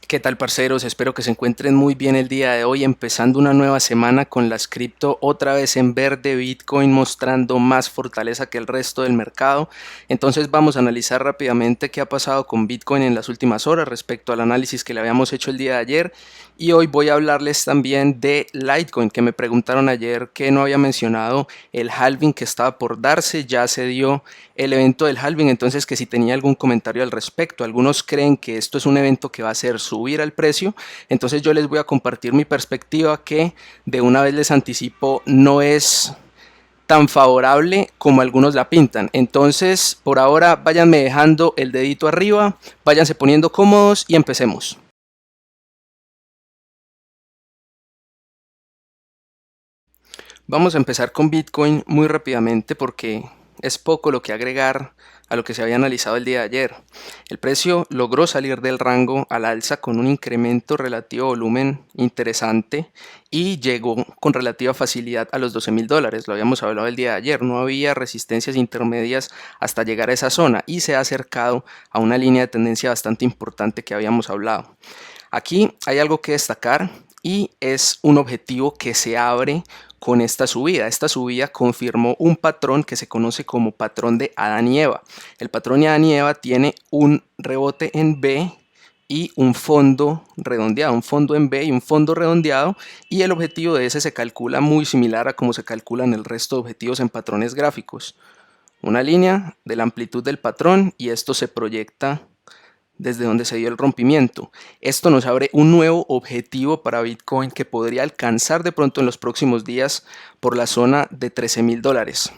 ¿Qué tal, parceros? Espero que se encuentren muy bien el día de hoy, empezando una nueva semana con las cripto otra vez en verde, Bitcoin mostrando más fortaleza que el resto del mercado. Entonces vamos a analizar rápidamente qué ha pasado con Bitcoin en las últimas horas respecto al análisis que le habíamos hecho el día de ayer. Y hoy voy a hablarles también de Litecoin, que me preguntaron ayer que no había mencionado el halving que estaba por darse. Ya se dio el evento del halving, entonces que si tenía algún comentario al respecto. Algunos creen que esto es un evento que va a hacer subir al precio, entonces yo les voy a compartir mi perspectiva, que de una vez les anticipo no es tan favorable como algunos la pintan. Entonces por ahora váyanme dejando el dedito arriba, váyanse poniendo cómodos y empecemos. Vamos a empezar con Bitcoin muy rápidamente porque es poco lo que agregar a lo que se había analizado el día de ayer. El precio logró salir del rango al alza con un incremento relativo volumen interesante y llegó con relativa facilidad a los $12,000. Lo habíamos hablado el día de ayer, no había resistencias intermedias hasta llegar a esa zona y se ha acercado a una línea de tendencia bastante importante que habíamos hablado. Aquí hay algo que destacar y es un objetivo que se abre con esta subida. Esta subida confirmó un patrón que se conoce como patrón de Adán y Eva. El patrón de Adán y Eva tiene un rebote en B y un fondo redondeado, un fondo en B y un fondo redondeado, y el objetivo de ese se calcula muy similar a como se calculan el resto de objetivos en patrones gráficos. Una línea de la amplitud del patrón y esto se proyecta desde donde se dio el rompimiento. Esto nos abre un nuevo objetivo para Bitcoin que podría alcanzar de pronto en los próximos días por la zona de $13,000.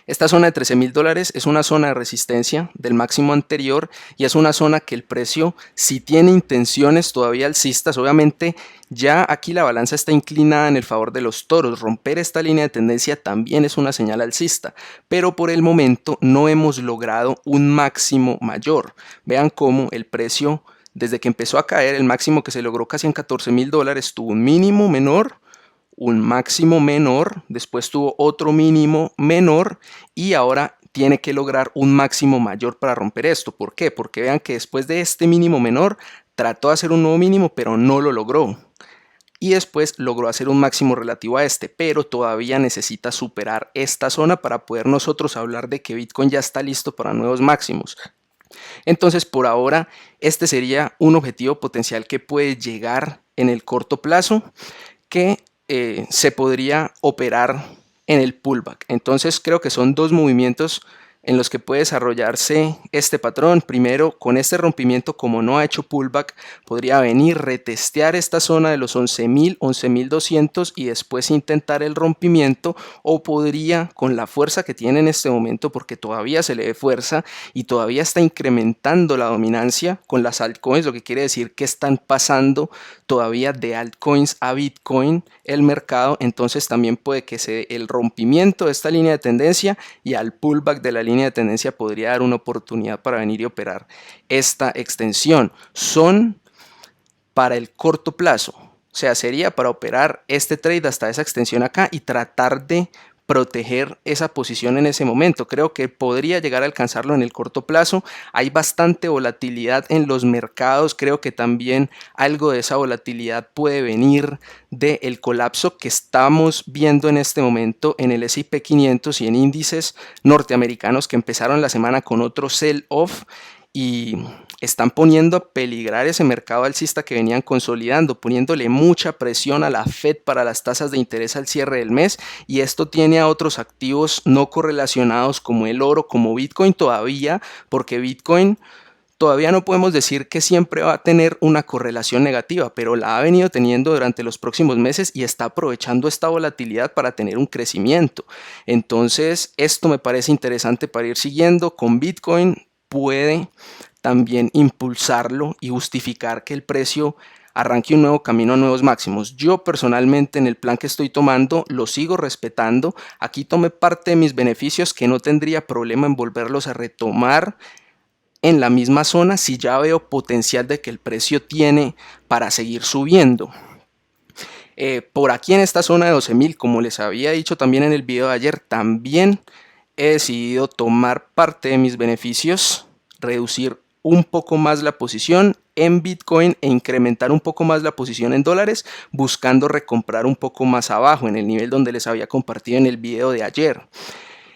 Esta zona de $13,000 es una zona de resistencia del máximo anterior y es una zona que el precio, si tiene intenciones todavía alcistas, obviamente ya aquí la balanza está inclinada en el favor de los toros. Romper esta línea de tendencia también es una señal alcista, pero por el momento no hemos logrado un máximo mayor. Vean cómo el precio, desde que empezó a caer, el máximo que se logró casi en $14,000, tuvo un mínimo menor, un máximo menor, después tuvo otro mínimo menor y ahora tiene que lograr un máximo mayor para romper esto. ¿Por qué? Porque vean que después de este mínimo menor trató de hacer un nuevo mínimo, pero no lo logró. Y después logró hacer un máximo relativo a este, pero todavía necesita superar esta zona para poder nosotros hablar de que Bitcoin ya está listo para nuevos máximos. Entonces, por ahora, este sería un objetivo potencial que puede llegar en el corto plazo, que se podría operar en el pullback. Entonces creo que son dos movimientos en los que puede desarrollarse este patrón. Primero, con este rompimiento, como no ha hecho pullback, podría venir, retestear esta zona de los 11,000, 11,200 y después intentar el rompimiento, o podría, con la fuerza que tiene en este momento, porque todavía se le ve fuerza y todavía está incrementando la dominancia con las altcoins, lo que quiere decir que están pasando todavía de altcoins a Bitcoin el mercado. Entonces también puede que se dé el rompimiento de esta línea de tendencia y al pullback de la línea de tendencia podría dar una oportunidad para venir y operar esta extensión. Son para el corto plazo, o sea, sería para operar este trade hasta esa extensión acá y tratar de proteger esa posición en ese momento. Creo que podría llegar a alcanzarlo en el corto plazo. Hay bastante volatilidad en los mercados. Creo que también algo de esa volatilidad puede venir del colapso que estamos viendo en este momento en el S&P 500 y en índices norteamericanos que empezaron la semana con otro sell-off y están poniendo a peligrar ese mercado alcista que venían consolidando, poniéndole mucha presión a la Fed para las tasas de interés al cierre del mes, y esto tiene a otros activos no correlacionados como el oro, como Bitcoin todavía, porque Bitcoin todavía no podemos decir que siempre va a tener una correlación negativa, pero la ha venido teniendo durante los próximos meses y está aprovechando esta volatilidad para tener un crecimiento. Entonces, esto me parece interesante para ir siguiendo. Con Bitcoin puede también impulsarlo y justificar que el precio arranque un nuevo camino a nuevos máximos. Yo personalmente, en el plan que estoy tomando, lo sigo respetando. Aquí tomé parte de mis beneficios que no tendría problema en volverlos a retomar en la misma zona si ya veo potencial de que el precio tiene para seguir subiendo. Por aquí en esta zona de 12,000, como les había dicho también en el video de ayer, también he decidido tomar parte de mis beneficios, reducir un poco más la posición en Bitcoin e incrementar un poco más la posición en dólares, buscando recomprar un poco más abajo en el nivel donde les había compartido en el video de ayer.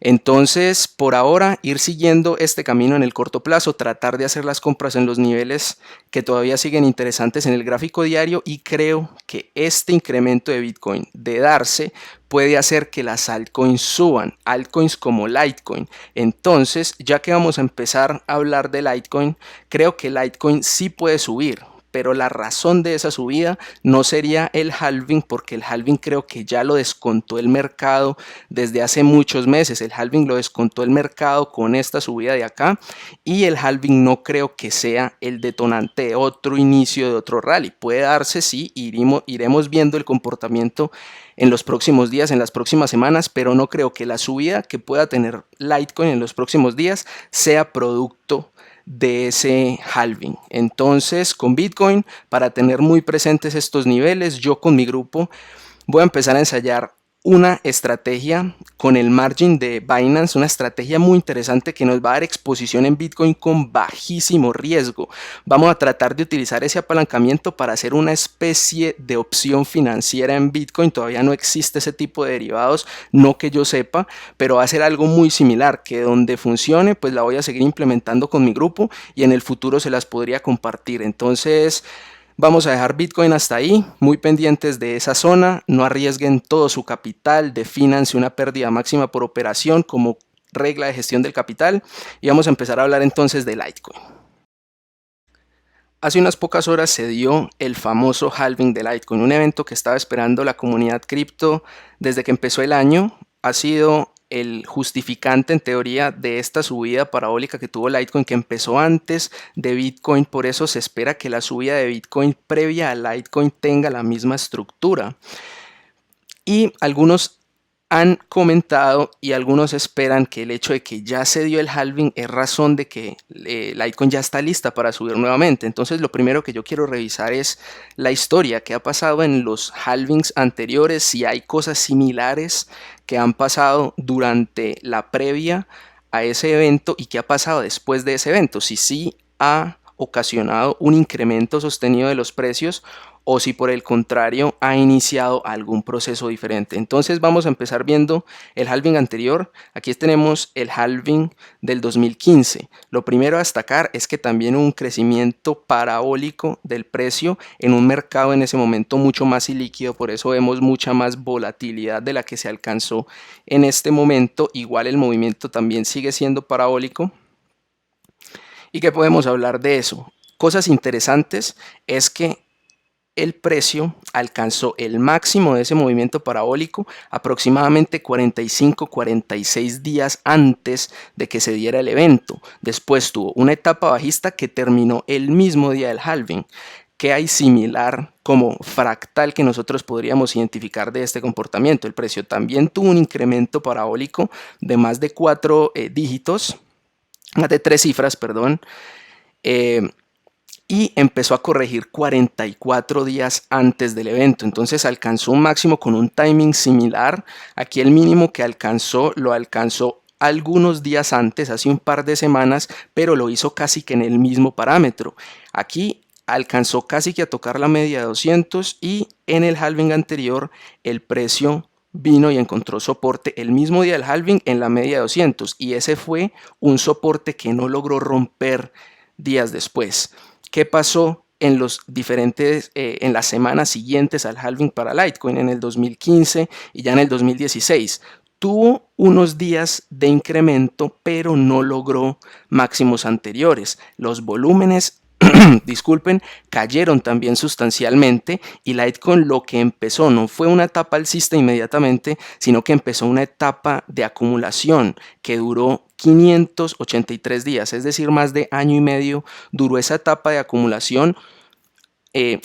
Entonces, por ahora, ir siguiendo este camino en el corto plazo, tratar de hacer las compras en los niveles que todavía siguen interesantes en el gráfico diario, y creo que este incremento de Bitcoin de darse puede hacer que las altcoins suban, altcoins como Litecoin. Entonces, ya que vamos a empezar a hablar de Litecoin, creo que Litecoin sí puede subir. Pero la razón de esa subida no sería el halving, porque el halving creo que ya lo descontó el mercado desde hace muchos meses. El halving lo descontó el mercado con esta subida de acá, y el halving no creo que sea el detonante de otro inicio de otro rally. Puede darse, sí, iremos viendo el comportamiento en los próximos días, en las próximas semanas, pero no creo que la subida que pueda tener Litecoin en los próximos días sea producto de ese halving. Entonces, con Bitcoin, para tener muy presentes estos niveles, yo con mi grupo voy a empezar a ensayar una estrategia con el margin de Binance, una estrategia muy interesante que nos va a dar exposición en Bitcoin con bajísimo riesgo. Vamos a tratar de utilizar ese apalancamiento para hacer una especie de opción financiera en Bitcoin. Todavía no existe ese tipo de derivados, no que yo sepa, pero va a ser algo muy similar, que donde funcione, pues la voy a seguir implementando con mi grupo y en el futuro se las podría compartir. Entonces, vamos a dejar Bitcoin hasta ahí, muy pendientes de esa zona, no arriesguen todo su capital, defínanse una pérdida máxima por operación como regla de gestión del capital, y vamos a empezar a hablar entonces de Litecoin. Hace unas pocas horas se dio el famoso halving de Litecoin, un evento que estaba esperando la comunidad cripto desde que empezó el año. Ha sido el justificante en teoría de esta subida parabólica que tuvo Litecoin, que empezó antes de Bitcoin. Por eso se espera que la subida de Bitcoin previa a Litecoin tenga la misma estructura. Y algunos han comentado y algunos esperan que el hecho de que ya se dio el halving es razón de que Litecoin ya está lista para subir nuevamente. Entonces, lo primero que yo quiero revisar es la historia que ha pasado en los halvings anteriores, si hay cosas similares que han pasado durante la previa a ese evento y qué ha pasado después de ese evento, si sí ha ocasionado un incremento sostenido de los precios o si por el contrario ha iniciado algún proceso diferente. Entonces vamos a empezar viendo el halving anterior. Aquí tenemos el halving del 2015. Lo primero a destacar es que también hubo un crecimiento parabólico del precio en un mercado en ese momento mucho más ilíquido, por eso vemos mucha más volatilidad de la que se alcanzó en este momento. Igual el movimiento también sigue siendo parabólico. ¿Y qué podemos hablar de eso? Cosas interesantes es que el precio alcanzó el máximo de ese movimiento parabólico aproximadamente 45-46 días antes de que se diera el evento. Después tuvo una etapa bajista que terminó el mismo día del halving. ¿Qué hay similar como fractal que nosotros podríamos identificar de este comportamiento? El precio también tuvo un incremento parabólico de más de 4 dígitos, más de 3 cifras, perdón, y empezó a corregir 44 días antes del evento. Entonces alcanzó un máximo con un timing similar. Aquí el mínimo que alcanzó lo alcanzó algunos días antes, hace un par de semanas, pero lo hizo casi que en el mismo parámetro. Aquí alcanzó casi que a tocar la media de 200, y en el halving anterior el precio vino y encontró soporte el mismo día del halving en la media de 200, y ese fue un soporte que no logró romper días después. ¿Qué pasó en los diferentes, en las semanas siguientes al halving para Litecoin en el 2015 y ya en el 2016? Tuvo unos días de incremento, pero no logró máximos anteriores. Los volúmenes disculpen, cayeron también sustancialmente, y Litecoin lo que empezó no fue una etapa alcista inmediatamente, sino que empezó una etapa de acumulación que duró 583 días, es decir, más de año y medio duró esa etapa de acumulación,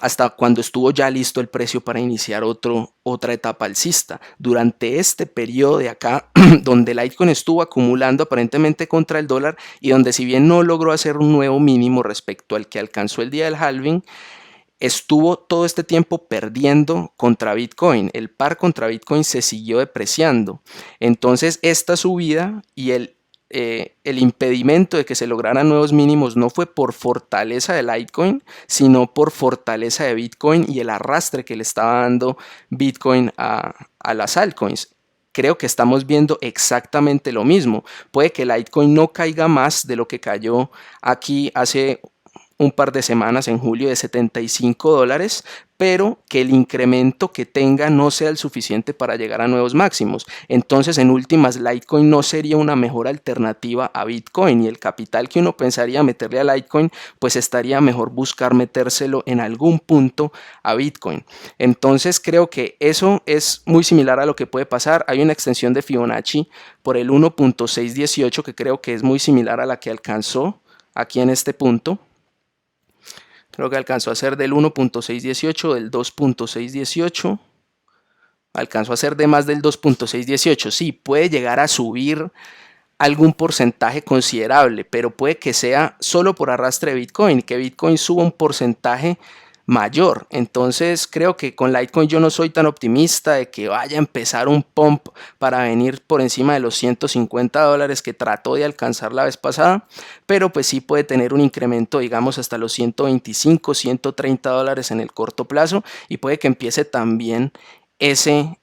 hasta cuando estuvo ya listo el precio para iniciar otra etapa alcista. Durante este periodo de acá, donde Litecoin estuvo acumulando aparentemente contra el dólar, y donde si bien no logró hacer un nuevo mínimo respecto al que alcanzó el día del halving, estuvo todo este tiempo perdiendo contra Bitcoin. El par contra Bitcoin se siguió depreciando. Entonces esta subida y el el impedimento de que se lograran nuevos mínimos no fue por fortaleza de Litecoin, sino por fortaleza de Bitcoin y el arrastre que le estaba dando Bitcoin a las altcoins. Creo que estamos viendo exactamente lo mismo. Puede que Litecoin no caiga más de lo que cayó aquí hace un par de semanas, en julio, de $75, pero que el incremento que tenga no sea el suficiente para llegar a nuevos máximos. Entonces, en últimas, Litecoin no sería una mejor alternativa a Bitcoin, y el capital que uno pensaría meterle a Litecoin, pues estaría mejor buscar metérselo en algún punto a Bitcoin. Entonces, creo que eso es muy similar a lo que puede pasar. Hay una extensión de Fibonacci por el 1.618 que creo que es muy similar a la que alcanzó aquí en este punto. Creo que alcanzó a ser del 1.618, del 2.618. Alcanzó a ser de más del 2.618. Sí, puede llegar a subir algún porcentaje considerable, pero puede que sea solo por arrastre de Bitcoin, que Bitcoin suba un porcentaje mayor. Entonces creo que con Litecoin yo no soy tan optimista de que vaya a empezar un pump para venir por encima de los $150 que trató de alcanzar la vez pasada, pero pues sí puede tener un incremento, digamos, hasta los $125, $130 en el corto plazo, y puede que empiece también ese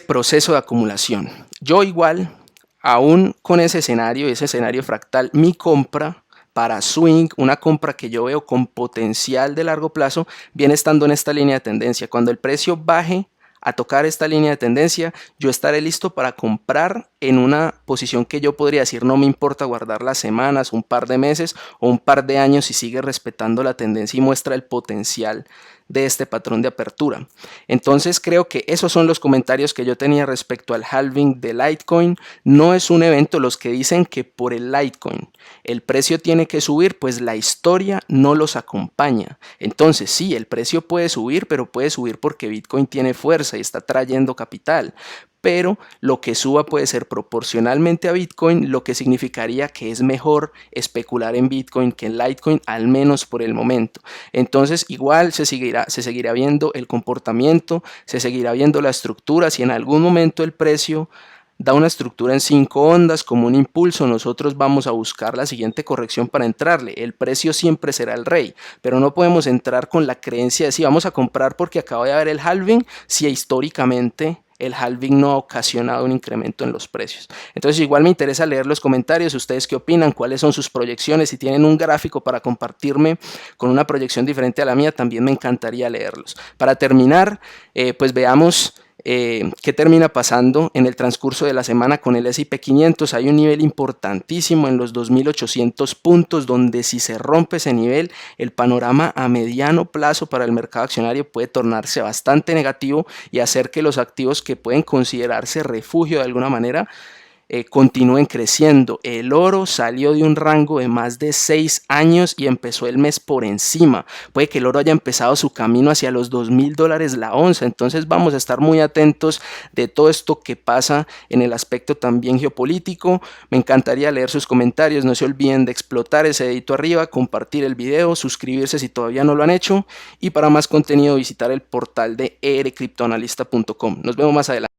proceso de acumulación. Yo igual, aún con ese escenario fractal, mi compra para swing, una compra que yo veo con potencial de largo plazo, viene estando en esta línea de tendencia. Cuando el precio baje a tocar esta línea de tendencia, yo estaré listo para comprar en una posición que yo podría decir no me importa guardar las semanas, un par de meses o un par de años si sigue respetando la tendencia y muestra el potencial de este patrón de apertura. Entonces creo que esos son los comentarios que yo tenía respecto al halving de Litecoin. No es un evento. Los que dicen que por el Litecoin el precio tiene que subir, pues la historia no los acompaña. Entonces sí, el precio puede subir, pero puede subir porque Bitcoin tiene fuerza y está trayendo capital. Pero lo que suba puede ser proporcionalmente a Bitcoin, lo que significaría que es mejor especular en Bitcoin que en Litecoin, al menos por el momento. Entonces igual se seguirá viendo el comportamiento, se seguirá viendo la estructura. Si en algún momento el precio da una estructura en 5 ondas como un impulso, nosotros vamos a buscar la siguiente corrección para entrarle. El precio siempre será el rey, pero no podemos entrar con la creencia de si vamos a comprar porque acaba de haber el halving, si históricamente el halving no ha ocasionado un incremento en los precios. Entonces igual me interesa leer los comentarios. ¿Ustedes qué opinan? ¿Cuáles son sus proyecciones? Si tienen un gráfico para compartirme con una proyección diferente a la mía, también me encantaría leerlos. Para terminar, pues veamos qué termina pasando en el transcurso de la semana con el S&P 500. Hay un nivel importantísimo en los 2.800 puntos, donde si se rompe ese nivel, el panorama a mediano plazo para el mercado accionario puede tornarse bastante negativo y hacer que los activos que pueden considerarse refugio de alguna manera continúen creciendo. El oro salió de un rango de más de 6 años y empezó el mes por encima. Puede que el oro haya empezado su camino hacia los $2.000 la onza. Entonces vamos a estar muy atentos de todo esto que pasa en el aspecto también geopolítico. Me encantaría leer sus comentarios. No se olviden de explotar ese dedito arriba, compartir el video, suscribirse si todavía no lo han hecho, y para más contenido visitar el portal de ercriptoanalista.com. Nos vemos más adelante.